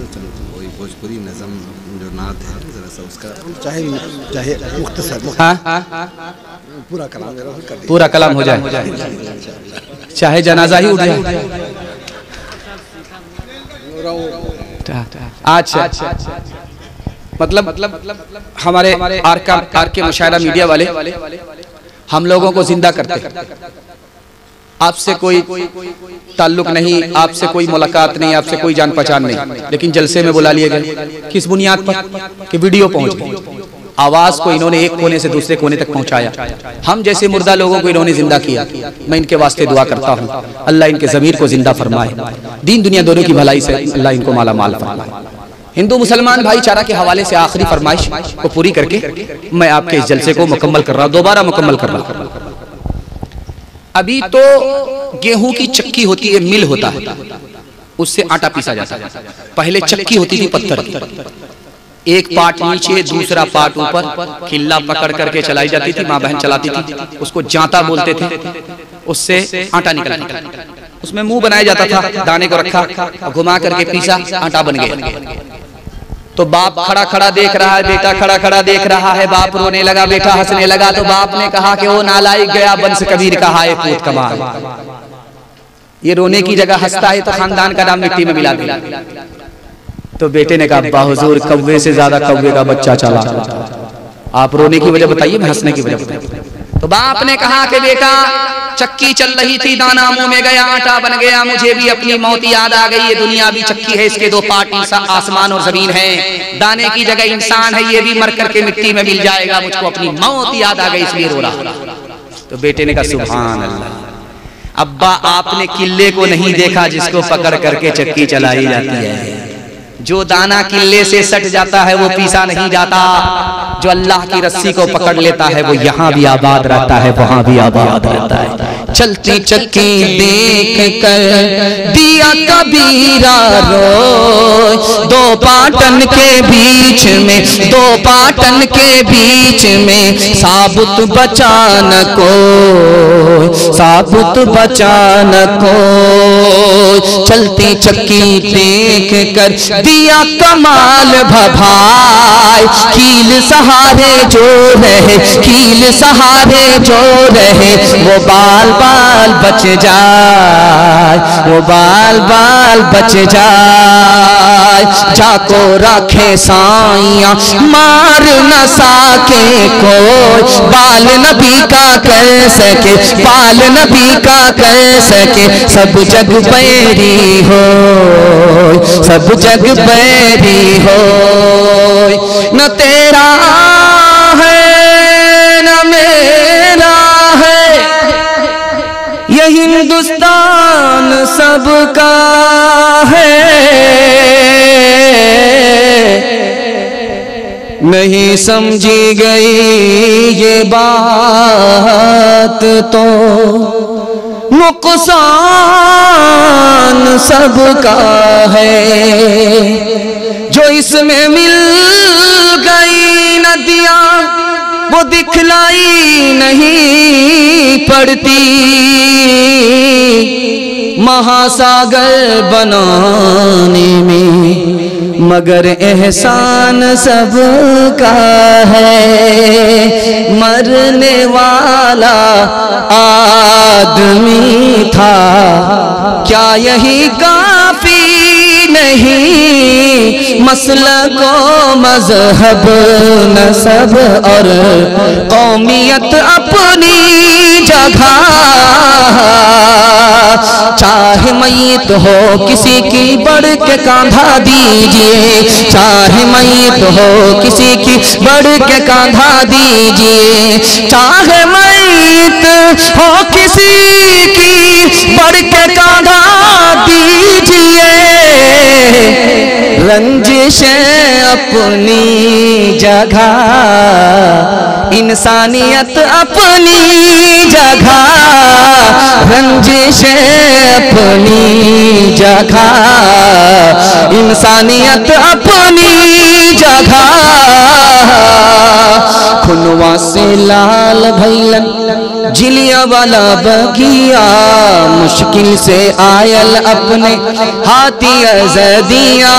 वही भोजपुरी नज़म जो नात है ज़रा सा उसका चाहे मुख्तसर पूरा कलाम कर दीजिए, पूरा कलाम हो जाए, चाहे जनाजा ही उठ जाए। अच्छा, मतलब हमारे आर के मुशायरा मीडिया वाले हम लोगों को जिंदा करते, आपसे कोई ताल्लुक नहीं, आपसे कोई मुलाकात नहीं, आपसे कोई जान पहचान नहीं, लेकिन जलसे में बुला लिए गए। किस बुनियाद पर? कि वीडियो पहुंच गई, आवाज को इन्होंने एक कोने से दूसरे कोने तक पहुंचाया। हम जैसे मुर्दा लोगों को इन्होंने जिंदा किया। मैं इनके वास्ते दुआ करता हूं, अल्लाह इनके ज़मीर को जिंदा फरमाए, दीन दुनिया दोनों की भलाई से अल्लाह इनको माला माल फरमाए। हिंदू मुसलमान भाईचारा के हवाले से आखिरी फरमाइश को पूरी करके मैं आपके इस जलसे को मुकम्मल कर रहा हूं, दोबारा मुकम्मल कर रहा हूं। अभी तो गेहूं की चक्की होती है, मिल होता है, उससे आटा पीसा जाता है। पहले चक्की होती थी पत्थर की, एक पार्ट नीचे दूसरा पार्ट ऊपर, किल्ला पकड़ करके चलाई जाती थी, माँ बहन चलाती थी, उसको जांता बोलते थे, उससे आटा निकलता था। उसमें मुंह बनाया जाता था, दाने को रखा, घुमा करके पीसा, आटा बन गया। तो बाप खड़ा खड़ा देख रहा है, बेटा खड़ा खड़ा देख रहा है, बाप रोने लगा, बेटा हंसने लगा। तो बाप ने कहा कि वो नालायक गया बंस कबीर कहा है पूत कमाल। ये रोने की जगह हंसता है तो खानदान का नाम मिट्टी में मिला दिया। तो बेटे ने कहा बाहुजूर कौवे से ज्यादा कौवे का बच्चा चला, आप रोने की वजह बताइए, मैं हंसने की वजह बताइए। तो बाप ने कहा कि बेटा चक्की चल रही थी, दाना मुंह में गया, आटा बन गया, मुझे भी अपनी मौत याद आ गई। ये दुनिया भी चक्की है, इसके दो पार्ट आसमान और जमीन है, दाने की जगह इंसान है, ये भी मर करके मिट्टी में मिल जाएगा, मुझको अपनी मौत याद आ गई इसलिए रो रहा। तो बेटे ने कहा सुभान अल्लाह, अब्बा आपने किले को नहीं देखा जिसको पकड़ करके चक्की चलाई जाती है। जो दाना किले से सट जाता है वो पीसा नहीं जाता, जो अल्लाह की रस्सी को पकड़ लेता है वो यहाँ भी आबाद रहता है, वहां भी आबाद रहता है। चलती चक्की देख कर दिया कबीरा रोए, दो पाटन के बीच में, दो पाटन के बीच में साबुत बचा न कोई, साबुत बचा न कोई। चलती चक्की देख कर दिया कमाल भभाई, कील सहारे जो रहे, कील सहारे जो रहे, वो बाल बाल बच जाए, वो बाल बाल बच जाए। जाको रखे साइया मार न सके कोई, बाल नबी का कर सके, बाल नबी का कर सके। सब जग बैरी हो, सब जग बैरी हो, न तेरा है न मेरा है, ये हिंदुस्तान सबका है। नहीं समझी गई ये बात तो नुकसान सबका है। जो इसमें मिल गई नदियां वो दिखलाई नहीं पड़ती, महासागर बनाने में मगर एहसान सबका है। मरने वाला आदमी था क्या यही काफी नहीं, मसलक को मजहब नसब और कौमियत अपनी जगह। चाहे मैयत हो किसी की बढ़ के कांधा दीजिए, चाहे मैयत हो किसी की बढ़ के कांधा दीजिए, चाहे मैयत हो किसी की बढ़ के कांधा दीजिए। रंजिशें अपनी जगह, इंसानियत अपनी जगह, रंजिशें अपनी जगह, इंसानियत अपनी जगह। खुनवा से लाल भैलन जिलिया वाला बगिया, मुश्किल से आयल अपने हाथी अज़दिया।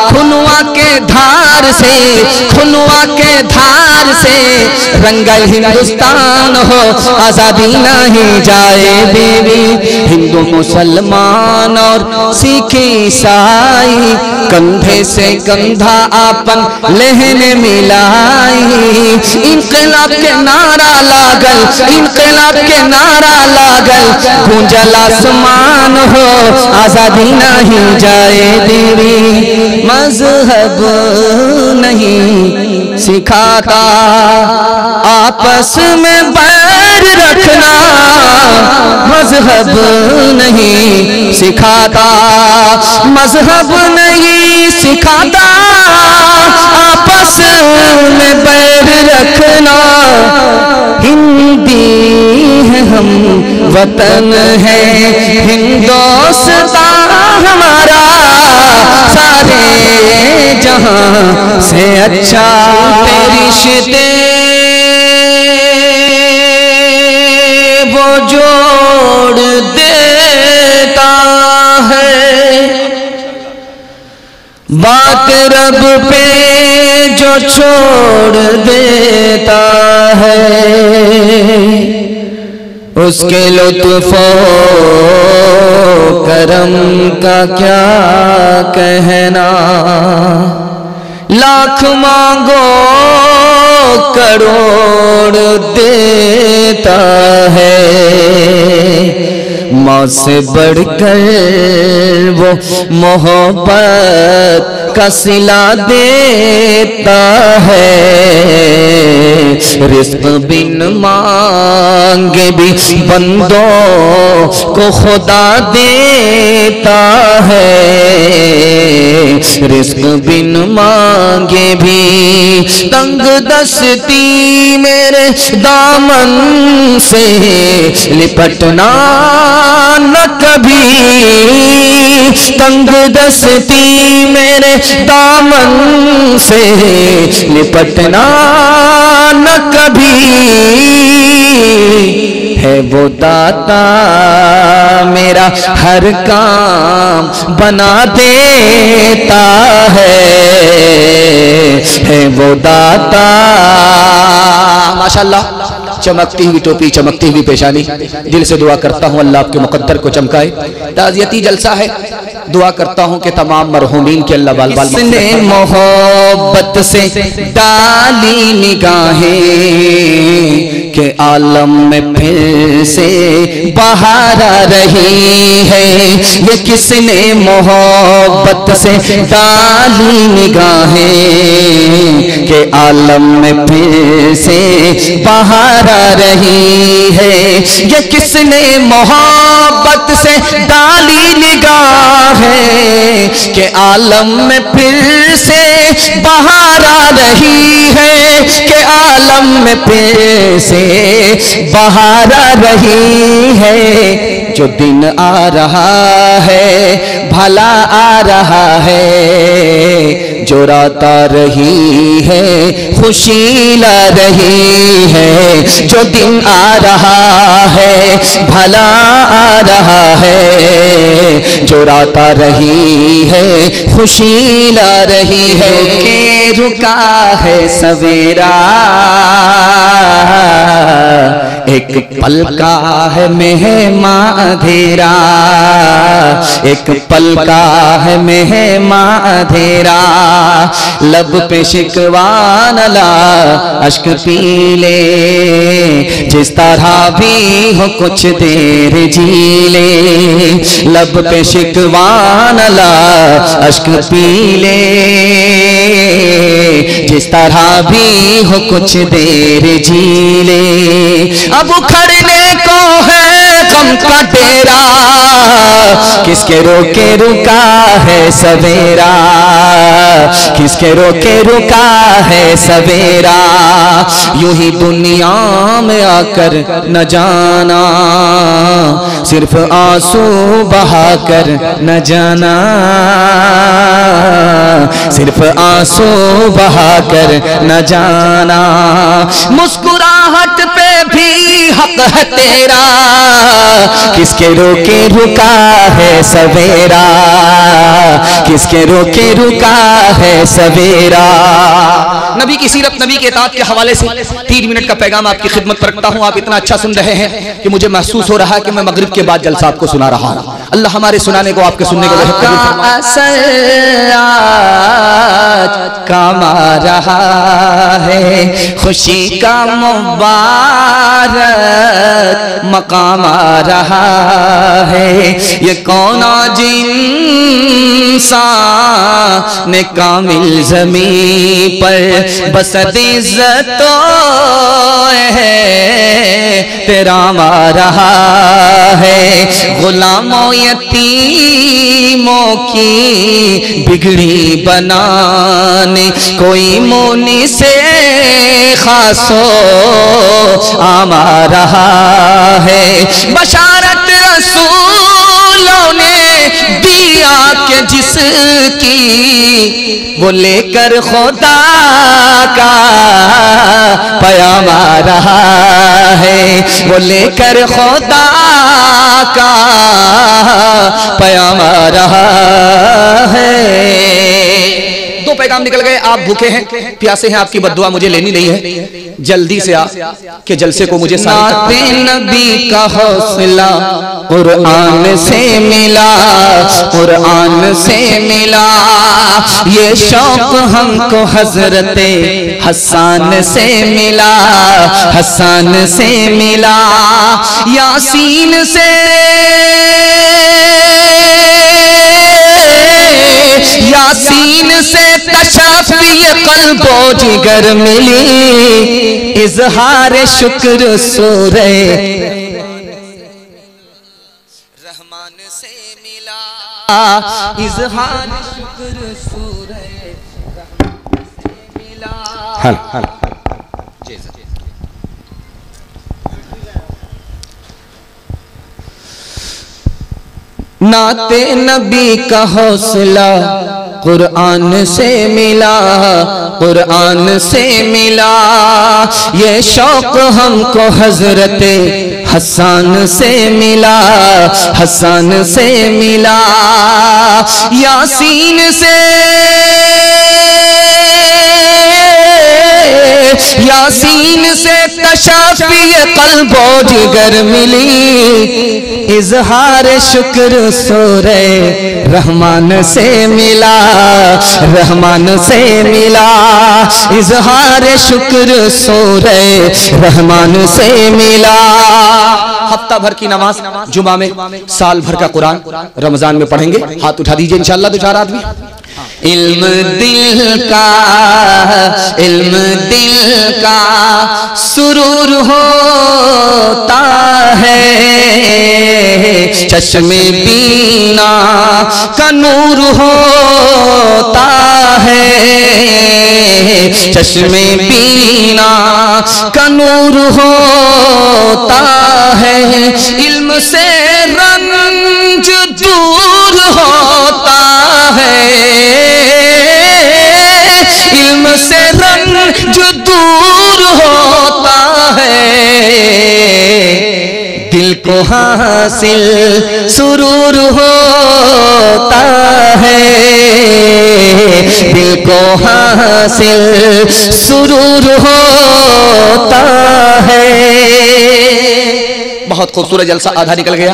खुनवा के धार से, खुनवा के धार से रंगल हिंदुस्तान हो, आजादी नहीं जाए बेबी। हिंदू मुसलमान और सिख ईसाई कंधे से कंधा आपन लहने मिलाई। इनकलाब के नारा लागल, इनकलाब के नारा लागल, गूंजल आसमान हो, आजादी नहीं जाए देवी। मजहब नहीं सिखाता आपस में बैर रखना, मजहब नहीं सिखाता, मजहब नहीं सिखाता आपस में बैर रखना। हिंदी है हम, वतन है हिंदुस्तान हमारा, सारे जहां से अच्छा रिश्ते वो जोड़ देता है। बात रब पे जो छोड़ देता है, उसके लुत्फ़ो करम का क्या कहना। लाख मांगो करोड़ देता है, माँ से बढ़कर वो मोहब्बत का सिला देता है। रिज़्क़ बिन मांगे भी बंदों को खुदा देता है। रिज़्क़ बिन मांगे भी तंग दस्ती मेरे दामन से लिपटना न कभी। तंग दस्ती मेरे दामन से लिपटना न कभी। है वो दाता मेरा हर काम बना देता है वो दाता। माशाअल्लाह, चमकती हुई टोपी, चमकती हुई पेशानी। दिल से दुआ करता हूँ अल्लाह आपके मुकद्दर को चमकाए। ताज़ियती जलसा है, दुआ करता हूँ कि तमाम मरहूमीन के अल्लाह बाल बाल। इसने मोहब्बत से डाली निगाहें के आलम में फिर से बहार आ रही है। ये किसने मोहब्बत से डाली निगाहें के आलम में फिर से बहार आ रही है। ये किसने मोहब्बत से डाली निगाहें के आलम में फिर से बहार आ रही है। के आलम में फिर से बहार आ रही है। जो दिन आ रहा है भला आ रहा है। जो रात आ रही है खुशी ला रही है। जो दिन आ रहा है भला आ रहा है। जो रात आ रही है खुशी ला रही है। के रुका है सवेरा एक पल का है मेहमां अंधेरा। एक पल का है मेहमां अंधेरा। लब पे शिकवा न ला अश्क पी ले। जिस तरह भी हो कुछ देर जी ले। लब पे शिकवा न ला अश्क पी ले। जिस तरह भी हो कुछ देर जी ले। अब उखड़ने को है गम का डेरा। किसके रोके रुका है सवेरा। किसके रोके रुका है सवेरा। यूं ही दुनिया में आकर न जाना। सिर्फ आंसू बहाकर न जाना। सिर्फ आंसू बहाकर न जाना। मुस्कुराहट पे भी हक है तेरा, किसके रोके रुका है सवेरा, किसके रोके रुका है सवेरा। नबी की सीरत, नबी के इताअत के हवाले से 3 मिनट का पैगाम आपकी खिदमत पर रखता हूँ। आप इतना अच्छा सुन रहे हैं कि मुझे महसूस हो रहा है कि मैं मगरिब के बाद जलसा आपको सुना रहा हूँ। अल्लाह हमारे सुनाने को, आपके सुनने को कमा रहा है, खुशी का मुबारक मकाम आ रहा है। ये कौन इंसान ने कामिल ज़मीं पर बसत इज़्ज़तो है तेरा आ रहा है। गुलामों यतीमों की बिगड़ी बनाने कोई मुनि से खासो आमा रहा है। बशारत रसूलों ने दिया के जिसकी, वो लेकर खुदा का पैगाम आ रहा है, वो लेकर खुदा का पैगाम आ रहा है। 2 पैगाम निकल गए। आप भूखे हैं, प्यासे हैं, आपकी बद्दुआ मुझे लेनी नहीं है। जल्दी से आ के जलसे को मुझे नाते नबी का हौसला कुरान से मिला, कुरान से मिला। ये शौक हमको हजरते हसन से मिला, हसन से मिला। यासीन से, यासीन से कशाफी क़ल्बो जिगर मिली। इज़हार शुक्र सूरे रहमान से मिला, इज़हार शुक्र सूरे रहमान से मिला। नाते नबी का हौसला कुरान से मिला, कुरान से मिला। ये शौक हमको हजरते हसन से मिला, हसन से मिला। यासीन से, यासीन से कशाफी क़ल्बो जिगर मिली। इज़हार शुक्र सूरे रहमान से मिला, रहमान से मिला। इज़हार शुक्र सूरे रहमान से मिला। हफ्ता भर की नमाज जुमा में, साल भर का कुरान रमजान में पढ़ेंगे। हाथ उठा दीजिए इंशाअल्लाह 2-4 आदमी। इल्म दिल का, इल्म दिल का सुरूर होता है, चश्मे बीना का नूर होता है, चश्मे बीना का नूर होता है। इल्म से रंज दूर होता है, इल्म से रंज दूर होता है। दिल को हासिल सुरूर होता है, दिल को हासिल सुरूर होता है। बहुत खूबसूरत जलसा, आधा निकल गया,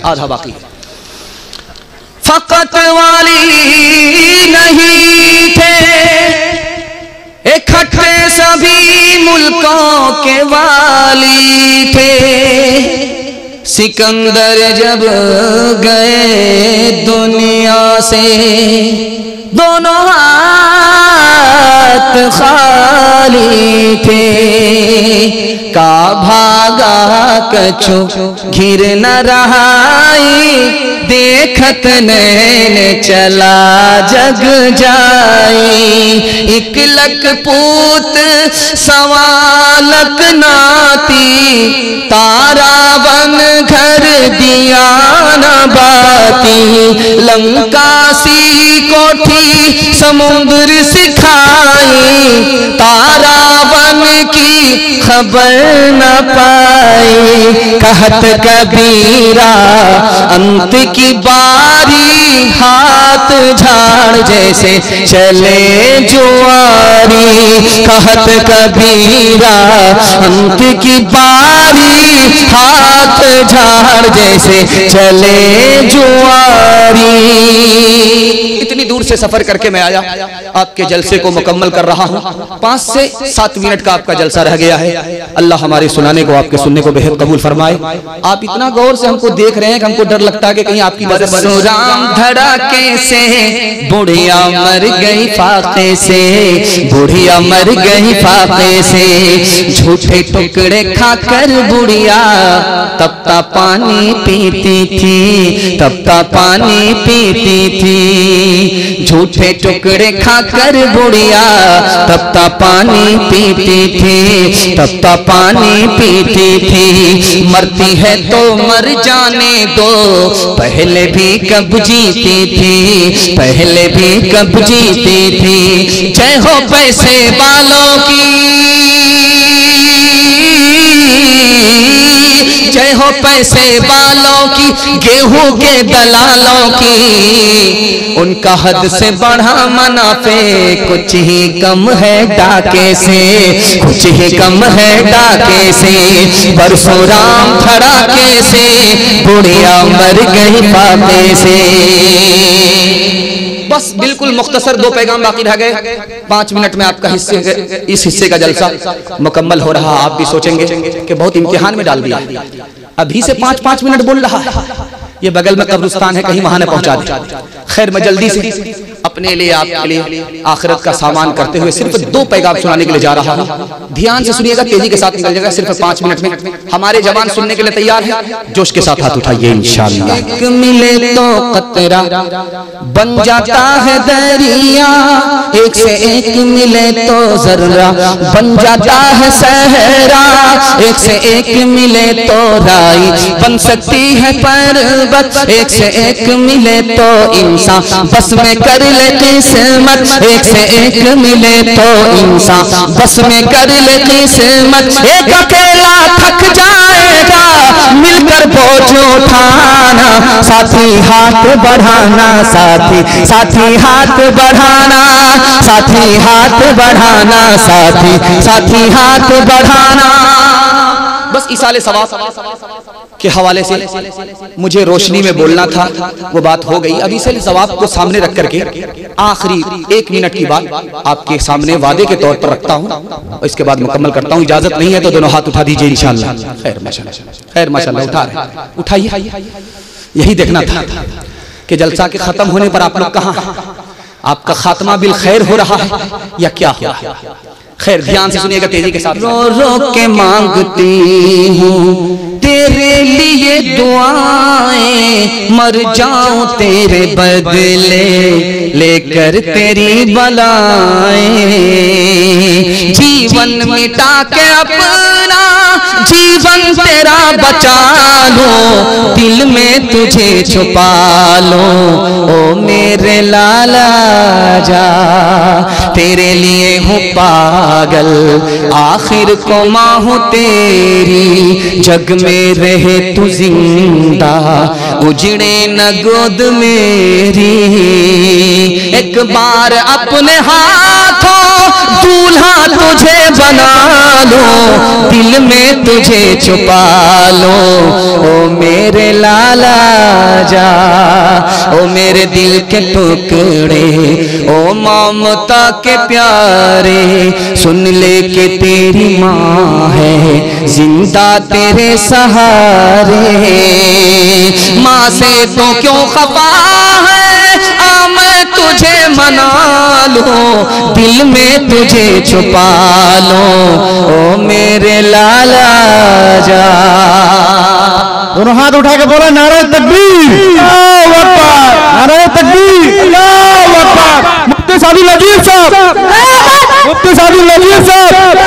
आधा बाकी। फकत वाली नहीं थे, इकट्ठे सभी मुल्कों के वाली थे। सिकंदर जब गए दुनिया से, दोनों हाथ खाली थे। का भागा कछु घिर न रहाई, देखत नैन चला जग जाई। एक लक पूत सवालक नाती, तारा बन घर दिया न बाती। लंका सी कोठी समुद्र सिखाई, तारा बन की खबर न पाई, कहत कबीरा अंत की बारी, हाथ झाड़ जैसे चले जुआरी। कहत कबीरा अंत की बारी, हाथ झाड़ जैसे चले जुआरी। इतनी दूर से सफर करके मैं आया, आपके जलसे को मुकम्मल कर रहा हूँ। 5 से 7 मिनट का आपका जलसा रह गया है। अल्लाह हमारे सुनाने को, आपके सुनने को बेहद कबूल फरमाए। आप इतना गौर से हमको देख रहे हैं कि हमको डर लगता है कि कहीं आपकी राम धड़ाके से बुढ़िया मर गई फाके से, बुढ़िया मर गई फाके से। झूठे टुकड़े खाकर बुढ़िया तपता पानी पीती थी, तपता पानी पीती थी। झूठे टुकड़े खाकर बुढ़िया तपता पानी पीती थी, तपता पानी पीती थी। मरती है तो मर जाने दो, पहले भी कब जीती थी, पहले भी कब जीती थी। जय हो पैसे वालों की, जय हो पैसे वालों की, गेहूं के दलालों की। उनका हद से बढ़ा मुनाफे, कुछ ही कम है डाके से, कुछ ही कम है डाके से। बरसों राम धड़ाके से बुढ़िया मर गई फाके से। बस बिल्कुल मुख्तसर 2 पैगाम बाकी रह गए। 5 मिनट में आपका इस हिस्से का जलसा मुकम्मल हो रहा। आप भी सोचेंगे कि बहुत इम्तिहान में डाल दिया, अभी से 5-5 मिनट बोल रहा है। ये बगल में कब्रिस्तान है, कहीं वहां न पहुंचा दे। खैर, मैं जल्दी से अपने लिए, आपके लिए आखिरत का सामान करते हुए सिर्फ 2 पैगाम सुनाने के लिए जा रहा हूँ। ध्यान से सुनिएगा, तेजी के साथ निकल जाएगा। सिर्फ 5 मिनट में हमारे जवान सुनने के लिए तैयार है। जोश के साथ हाथ उठाइए इंशाअल्लाह। एक मिले तो कतरा बन जाता है दरिया, एक से एक मिले तो जर्रा बन जाता है सहरा, एक से एक मिले तो राई बन सकती है पर्वत, एक से एक मिले तो इंसान बस में कर ले किस्मत, एक से एक मिले तो इंसान बस में कर ले किस्मत। एक अकेला थक जाएगा, मिलकर बोझ उठाना, साथी हाथ बढ़ाना, साथी साथी हाथ बढ़ाना, साथी हाथ बढ़ाना, साथी साथी हाथ बढ़ाना। बस इसाले सवाब के हवाले से मुझे रोशनी में बोलना था, वो बात हो गई। अभी से सवाब को सामने रख करके आखिरी 1 मिनट की बात आपके सामने वादे के तौर पर रखता हूँ और इसके बाद मुकम्मल करता हूँ। इजाजत नहीं है तो दोनों हाथ उठा दीजिए इंशाअल्लाह। खैर माशाअल्लाह, खैर माशाअल्लाह, उठा रहे, उठाइए। यही देखना था कि जलसा के खत्म होने पर आप लोग कहाँ हैं, आपका खात्मा बिल खैर हो रहा है या क्या हो रहा है। खैर ध्यान से सुनिएगा तेजी के साथ। रो रो के मांगती हूँ तेरे लिए दुआएं, मर जाऊं तेरे बदले लेकर तेरी बलाएं। जीवन मिटा के अपना जीवन तेरा बचा लो, दिल में तुझे छुपा लो, ओ मेरे लाला जा। तेरे लिए हूँ पागल, आखिर को माँ हूँ तेरी, जग में रहे तू जिंदा, उजड़े न गोद मेरी। एक बार अपने हाथों दूल्हा तुझे बना लो, दिल में तुझे छुपा लो, ओ मेरे लाला जा। ओ मेरे दिल के टुकड़े, ओ ममता के प्यारे, सुन ले के तेरी माँ है जिंदा तेरे सहारे। माँ से तो क्यों खफा है, आ मैं तुझे मना लो, दिल में तुझे छुपा लो, ओ मेरे लाला जा। दोनों हाथ उठा के बोला नारे तकबीर, अल्लाहु अकबर, नारे तकबीर, अल्लाहु अकबर। मुफ्ती सादी लजीज साहब, मुफ्ती सादी लजीज साहब।